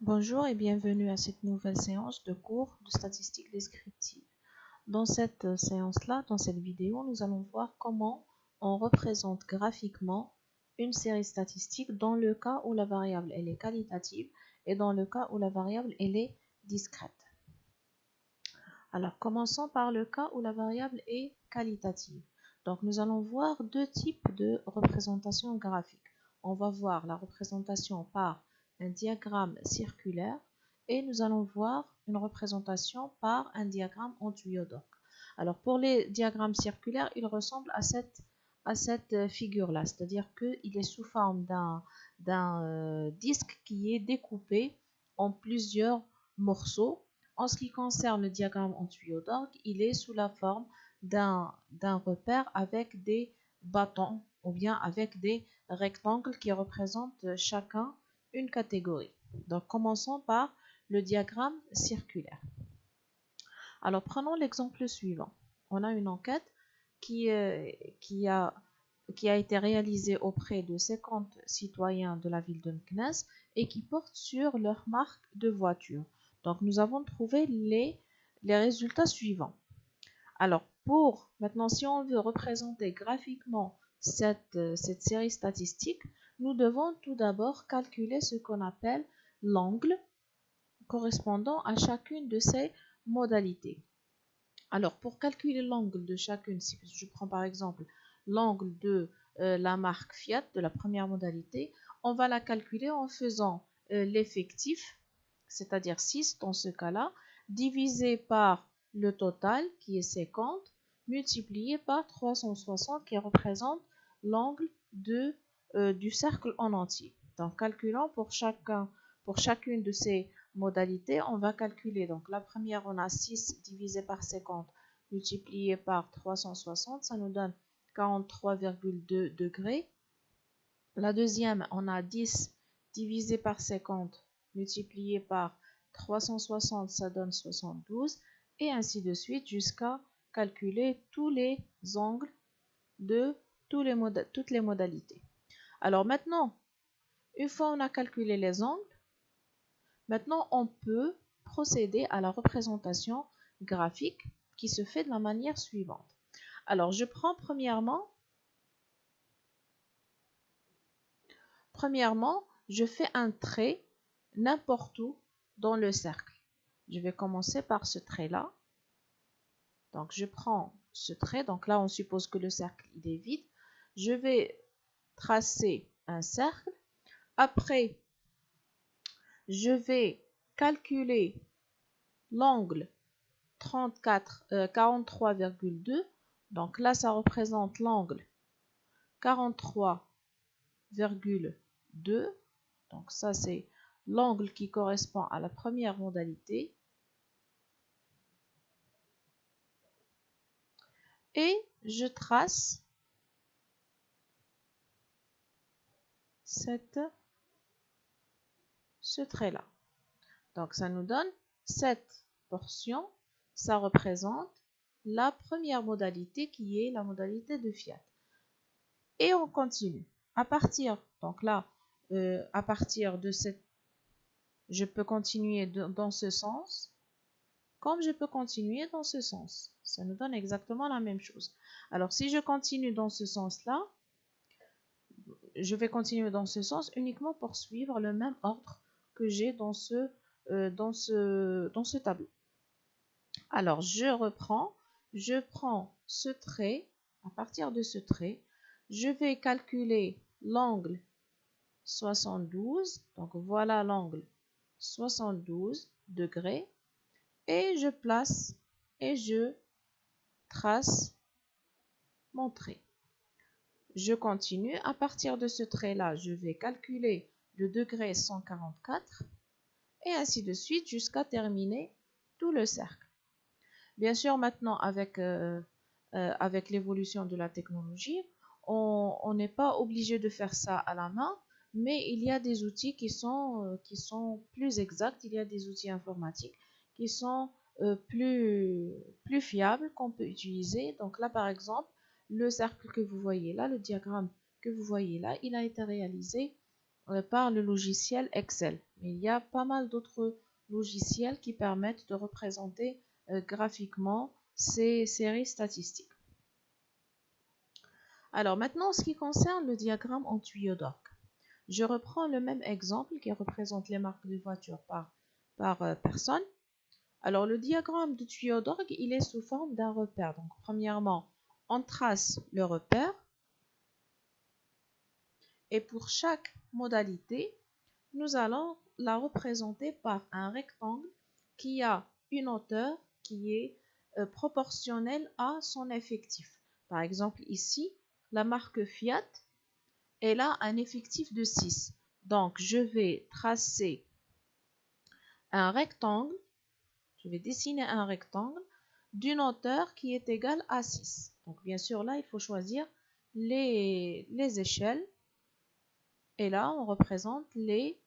Bonjour et bienvenue à cette nouvelle séance de cours de statistique descriptive. Dans cette séance-là, dans cette vidéo, nous allons voir comment on représente graphiquement une série statistique dans le cas où la variable elle est qualitative et dans le cas où la variable elle est discrète. Alors commençons par le cas où la variable est qualitative. Donc nous allons voir deux types de représentation graphique. On va voir la représentation par un diagramme circulaire et nous allons voir une représentation par un diagramme en tuyau d'orgue. Alors pour les diagrammes circulaires, ils ressemblent à cette figure-là, c'est-à-dire qu'il est sous forme d'un disque qui est découpé en plusieurs morceaux. En ce qui concerne le diagramme en tuyau d'orgue, il est sous la forme d'un repère avec des bâtons ou bien avec des rectangles qui représentent chacun une catégorie. Donc commençons par le diagramme circulaire. Alors prenons l'exemple suivant. On a une enquête qui a été réalisée auprès de 50 citoyens de la ville de Meknès et qui porte sur leur marque de voiture. Donc nous avons trouvé les résultats suivants. Alors maintenant, si on veut représenter graphiquement cette série statistique, nous devons tout d'abord calculer ce qu'on appelle l'angle correspondant à chacune de ces modalités. Alors pour calculer l'angle de chacune, si je prends par exemple l'angle de la marque Fiat, de la première modalité, on va la calculer en faisant l'effectif, c'est-à-dire 6 dans ce cas-là, divisé par le total qui est 50, multiplié par 360 qui représente l'angle du cercle en entier. Donc calculons pour chacune de ces modalités, on va calculer. Donc la première, on a 6 divisé par 50 multiplié par 360, ça nous donne 43,2 degrés. La deuxième, on a 10 divisé par 50 multiplié par 360, ça donne 72, et ainsi de suite jusqu'à calculer tous les angles de toutes les modalités. Alors maintenant, une fois on a calculé les angles, maintenant on peut procéder à la représentation graphique qui se fait de la manière suivante. Alors je prends premièrement, je fais un trait n'importe où dans le cercle. Je vais commencer par ce trait-là. Donc je prends ce trait, donc là on suppose que le cercle il est vide. Je vais tracer un cercle. Après, je vais calculer l'angle 43,2. Donc là, ça représente l'angle 43,2. Donc ça, c'est l'angle qui correspond à la première modalité. Et je trace ce trait-là. Donc ça nous donne cette portion, ça représente la première modalité qui est la modalité de Fiat. Et on continue. À partir de cette, je peux continuer dans ce sens, comme je peux continuer dans ce sens. Ça nous donne exactement la même chose. Alors si je continue dans ce sens-là, je vais continuer dans ce sens uniquement pour suivre le même ordre que j'ai dans ce tableau. Alors je prends ce trait, à partir de ce trait, je vais calculer l'angle 72, donc voilà l'angle 72 degrés, et je place et je trace mon trait. Je continue, à partir de ce trait-là, je vais calculer le degré 144, et ainsi de suite jusqu'à terminer tout le cercle. Bien sûr, maintenant, avec l'évolution de la technologie, on n'est pas obligé de faire ça à la main, mais il y a des outils qui sont plus exacts, il y a des outils informatiques qui sont plus fiables qu'on peut utiliser. Donc là, par exemple, le cercle que vous voyez là, le diagramme que vous voyez là, il a été réalisé par le logiciel Excel. Mais il y a pas mal d'autres logiciels qui permettent de représenter graphiquement ces séries statistiques. Alors maintenant, en ce qui concerne le diagramme en tuyau d'orgue, je reprends le même exemple qui représente les marques de voiture par personne. Alors le diagramme de tuyau d'orgue, il est sous forme d'un repère. Donc premièrement, on trace le repère et pour chaque modalité, nous allons la représenter par un rectangle qui a une hauteur qui est proportionnelle à son effectif. Par exemple ici, la marque Fiat, elle a un effectif de 6. Donc je vais tracer un rectangle, je vais dessiner un rectangle d'une hauteur qui est égale à 6. Donc bien sûr là, il faut choisir les échelles. Et là, on représente les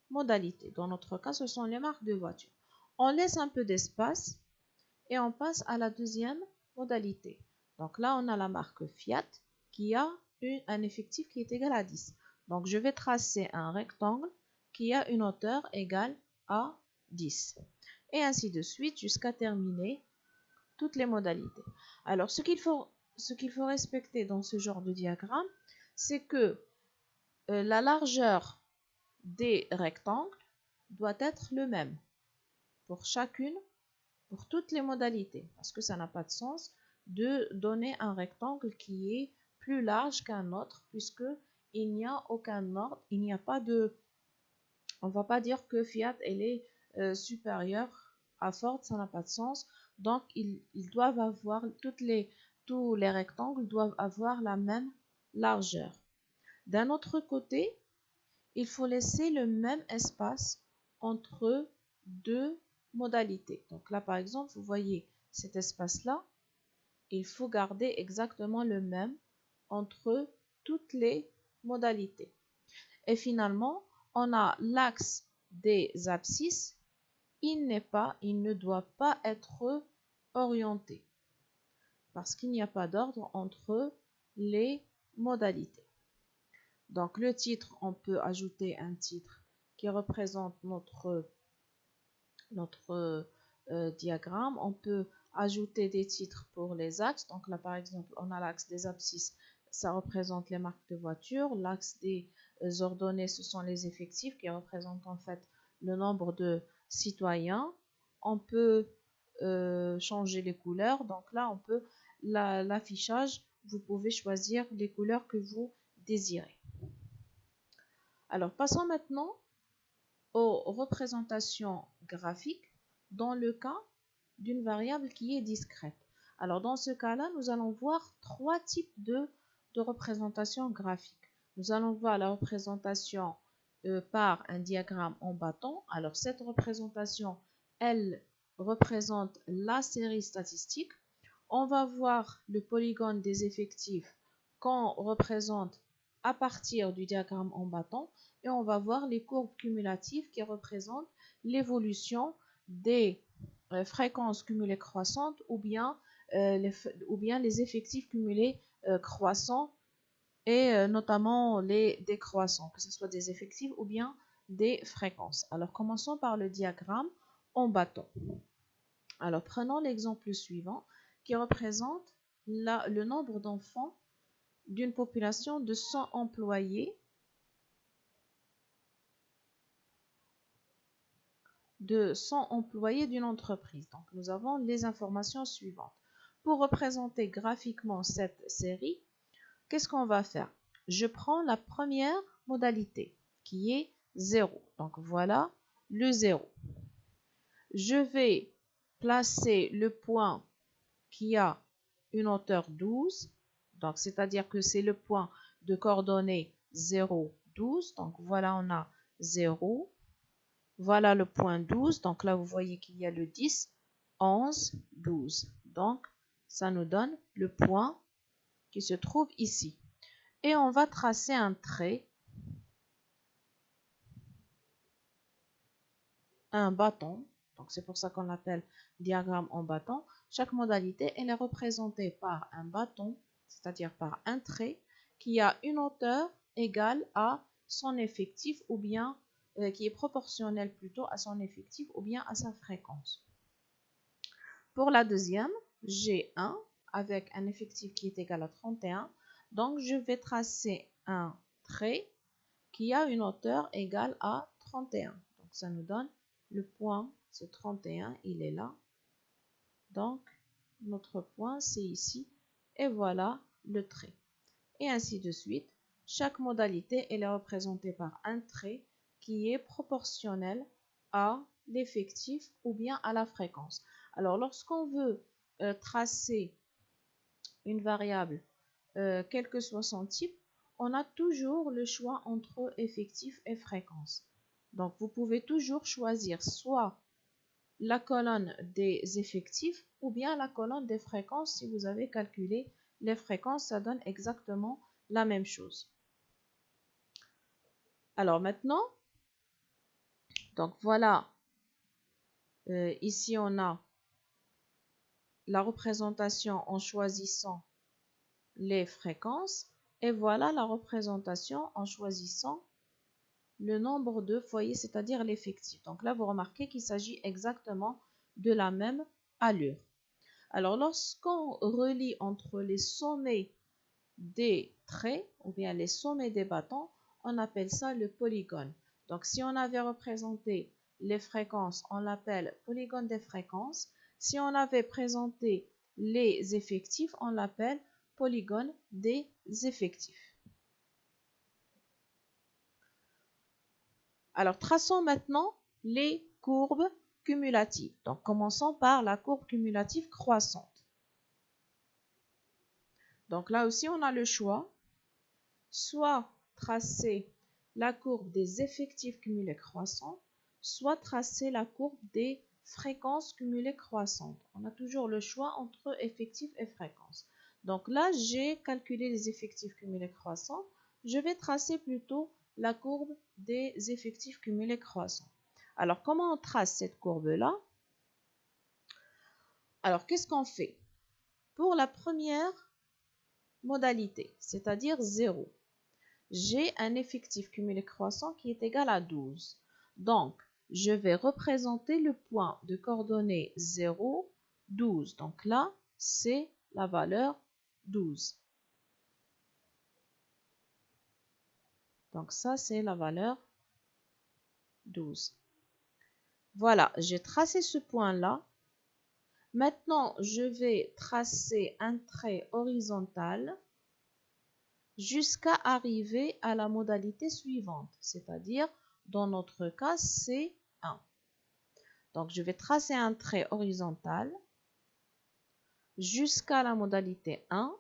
modalités. Dans notre cas, ce sont les marques de voiture. On laisse un peu d'espace et on passe à la deuxième modalité. Donc là, on a la marque Fiat qui a un effectif qui est égal à 10. Donc je vais tracer un rectangle qui a une hauteur égale à 10. Et ainsi de suite jusqu'à terminer toutes les modalités. Alors ce qu'il faut respecter dans ce genre de diagramme, c'est que la largeur des rectangles doit être le même pour chacune, pour toutes les modalités, parce que ça n'a pas de sens de donner un rectangle qui est plus large qu'un autre, puisque il n'y a aucun ordre, il n'y a pas de, on va pas dire que Fiat elle est supérieure à Ford, ça n'a pas de sens. Donc ils doivent avoir tous les rectangles doivent avoir la même largeur. D'un autre côté, il faut laisser le même espace entre deux modalités. Donc là, par exemple, vous voyez cet espace-là, il faut garder exactement le même entre toutes les modalités. Et finalement, on a l'axe des abscisses. Il ne doit pas être orienté parce qu'il n'y a pas d'ordre entre les modalités. Donc le titre, on peut ajouter un titre qui représente notre diagramme. On peut ajouter des titres pour les axes. Donc là par exemple, on a l'axe des abscisses, ça représente les marques de voiture. L'axe des ordonnées, ce sont les effectifs qui représentent en fait le nombre de citoyens. On peut changer les couleurs. Donc là, on peut l'affichage, vous pouvez choisir les couleurs que vous désirez. Alors, passons maintenant aux représentations graphiques dans le cas d'une variable qui est discrète. Alors, dans ce cas-là, nous allons voir trois types de représentations graphiques. Nous allons voir la représentation par un diagramme en bâton. Alors, cette représentation, elle représente la série statistique. On va voir le polygone des effectifs qu'on représente à partir du diagramme en bâton et on va voir les courbes cumulatives qui représentent l'évolution des fréquences cumulées croissantes ou bien les effectifs cumulés croissants et notamment les décroissants, que ce soit des effectifs ou bien des fréquences. Alors commençons par le diagramme en bâton. Alors prenons l'exemple suivant qui représente le nombre d'enfants d'une population de 100 employés d'une entreprise. Donc nous avons les informations suivantes. Pour représenter graphiquement cette série, qu'est-ce qu'on va faire? Je prends la première modalité qui est 0. Donc voilà le 0. Je vais placer le point qui a une hauteur 12. Donc c'est-à-dire que c'est le point de coordonnées 0, 12. Donc voilà, on a 0. Voilà le point 12. Donc là, vous voyez qu'il y a le 10, 11, 12. Donc, ça nous donne le point qui se trouve ici. Et on va tracer un trait, un bâton. Donc, c'est pour ça qu'on l'appelle diagramme en bâton. Chaque modalité, elle est représentée par un bâton, c'est-à-dire par un trait qui a une hauteur égale à son effectif ou bien qui est proportionnel plutôt à son effectif ou bien à sa fréquence. Pour la deuxième, j'ai 1 avec un effectif qui est égal à 31. Donc, je vais tracer un trait qui a une hauteur égale à 31. Donc, ça nous donne le point, c'est 31, il est là. Donc, notre point, c'est ici. Et voilà le trait. Et ainsi de suite. Chaque modalité, elle est représentée par un trait qui est proportionnel à l'effectif ou bien à la fréquence. Alors, lorsqu'on veut tracer une variable, quel que soit son type, on a toujours le choix entre effectif et fréquence. Donc, vous pouvez toujours choisir soit la colonne des effectifs ou bien la colonne des fréquences. Si vous avez calculé les fréquences, ça donne exactement la même chose. Alors maintenant, donc voilà, ici on a la représentation en choisissant les fréquences et voilà la représentation en choisissant le nombre de foyers, c'est-à-dire l'effectif. Donc là, vous remarquez qu'il s'agit exactement de la même allure. Alors, lorsqu'on relie entre les sommets des traits ou bien les sommets des bâtons, on appelle ça le polygone. Donc, si on avait représenté les fréquences, on l'appelle polygone des fréquences. Si on avait présenté les effectifs, on l'appelle polygone des effectifs. Alors, traçons maintenant les courbes cumulatives. Donc, commençons par la courbe cumulative croissante. Donc, là aussi, on a le choix, soit tracer la courbe des effectifs cumulés croissants, soit tracer la courbe des fréquences cumulées croissantes. On a toujours le choix entre effectifs et fréquences. Donc là, j'ai calculé les effectifs cumulés croissants. Je vais tracer plutôt la courbe des effectifs cumulés croissants. Alors, comment on trace cette courbe-là? Alors, qu'est-ce qu'on fait? Pour la première modalité, c'est-à-dire 0, j'ai un effectif cumulé croissant qui est égal à 12. Donc, je vais représenter le point de coordonnées 0, 12. Donc là, c'est la valeur 12. Donc ça, c'est la valeur 12. Voilà, j'ai tracé ce point-là. Maintenant, je vais tracer un trait horizontal jusqu'à arriver à la modalité suivante, c'est-à-dire, dans notre cas, c'est 1. Donc, je vais tracer un trait horizontal jusqu'à la modalité 1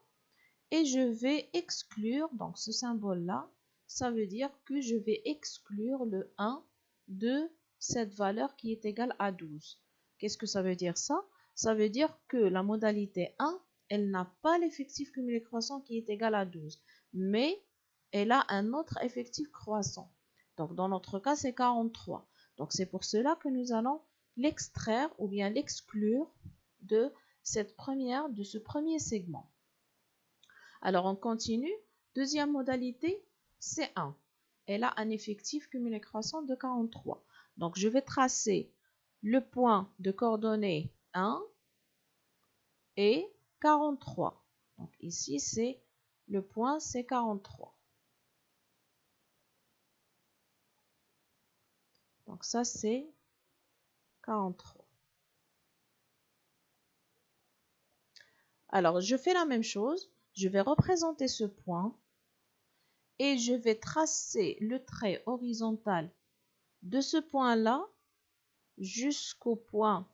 et je vais exclure, donc ce symbole-là, ça veut dire que je vais exclure le 1 de cette valeur qui est égale à 12. Qu'est-ce que ça veut dire ça? Ça veut dire que la modalité 1, elle n'a pas l'effectif cumulé croissant qui est égal à 12, mais elle a un autre effectif croissant. Donc dans notre cas, c'est 43. Donc c'est pour cela que nous allons l'extraire ou bien l'exclure de ce premier segment. Alors on continue. Deuxième modalité, c'est 1. Elle a un effectif cumulé croissant de 43. Donc je vais tracer le point de coordonnées 1 et 43. Donc ici, c'est le point, c'est 43. Donc ça, c'est 43. Alors, je fais la même chose. Je vais représenter ce point et je vais tracer le trait horizontal de ce point-là jusqu'au point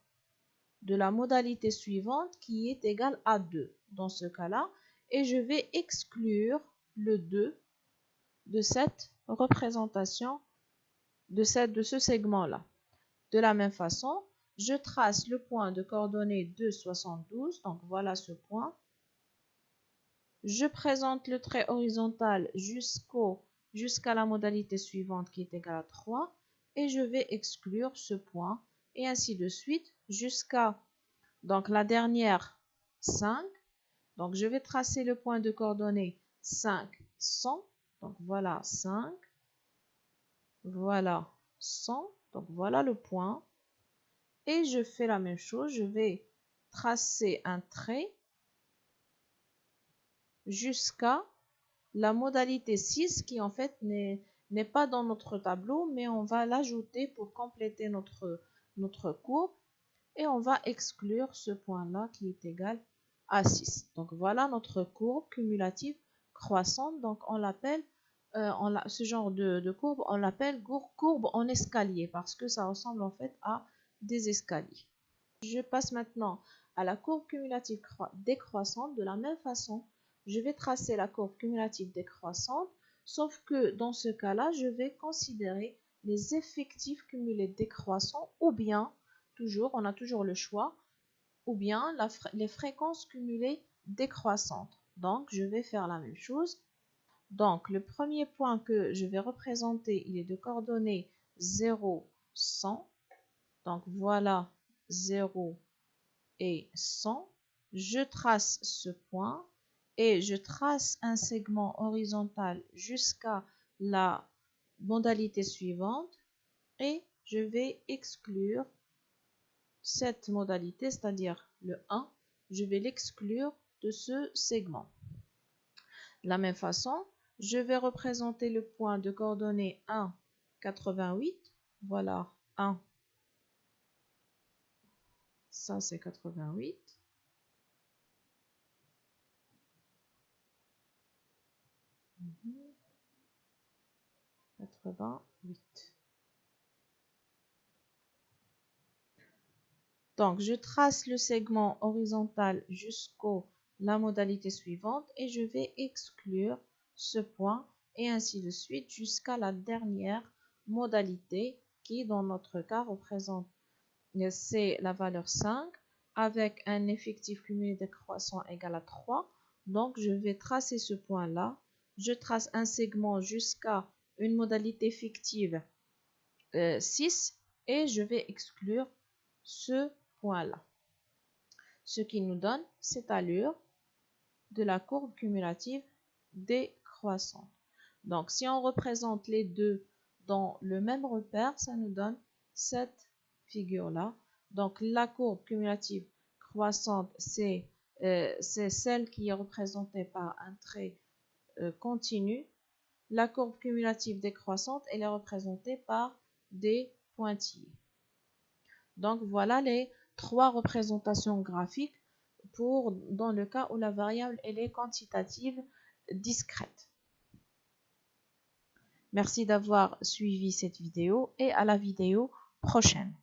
de la modalité suivante qui est égal à 2 dans ce cas-là, et je vais exclure le 2 de cette représentation de ce segment-là. De la même façon, je trace le point de coordonnées 2, 72, donc voilà ce point. Je présente le trait horizontal jusqu'à la modalité suivante qui est égale à 3 et je vais exclure ce point et ainsi de suite jusqu'à donc la dernière 5. Donc je vais tracer le point de coordonnées 5, 100. Donc voilà 5, Voilà 100. Donc voilà le point. Et je fais la même chose. Je vais tracer un trait jusqu'à la modalité 6 qui en fait n'est pas dans notre tableau, mais on va l'ajouter pour compléter notre courbe. Et on va exclure ce point-là qui est égal à 6. Donc voilà notre courbe cumulative croissante. Donc on l'appelle, ce genre de courbe, on l'appelle courbe en escalier parce que ça ressemble en fait à des escaliers. Je passe maintenant à la courbe cumulative décroissante. De la même façon, je vais tracer la courbe cumulative décroissante, sauf que dans ce cas-là, je vais considérer les effectifs cumulés décroissants ou bien, on a toujours le choix, ou bien les fréquences cumulées décroissantes. Donc, je vais faire la même chose. Donc, le premier point que je vais représenter, il est de coordonnées 0, 100. Donc, voilà 0 et 100. Je trace ce point et je trace un segment horizontal jusqu'à la modalité suivante et je vais exclure cette modalité, c'est-à-dire le 1, je vais l'exclure de ce segment. De la même façon, je vais représenter le point de coordonnées 1, 88. Voilà 1, ça c'est 88. 88. Donc, je trace le segment horizontal jusqu'à la modalité suivante et je vais exclure ce point et ainsi de suite jusqu'à la dernière modalité qui, dans notre cas, représente c'est la valeur 5 avec un effectif cumulé décroissant égal à 3. Donc, je vais tracer ce point-là. Je trace un segment jusqu'à une modalité fictive 6 et je vais exclure ce point-là. Ce qui nous donne cette allure de la courbe cumulative décroissante. Donc, si on représente les deux dans le même repère, ça nous donne cette figure-là. Donc, la courbe cumulative croissante, c'est celle qui est représentée par un trait continu. La courbe cumulative décroissante, elle est représentée par des pointillés. Donc, voilà les trois représentations graphiques dans le cas où la variable elle est quantitative discrète. Merci d'avoir suivi cette vidéo et à la vidéo prochaine.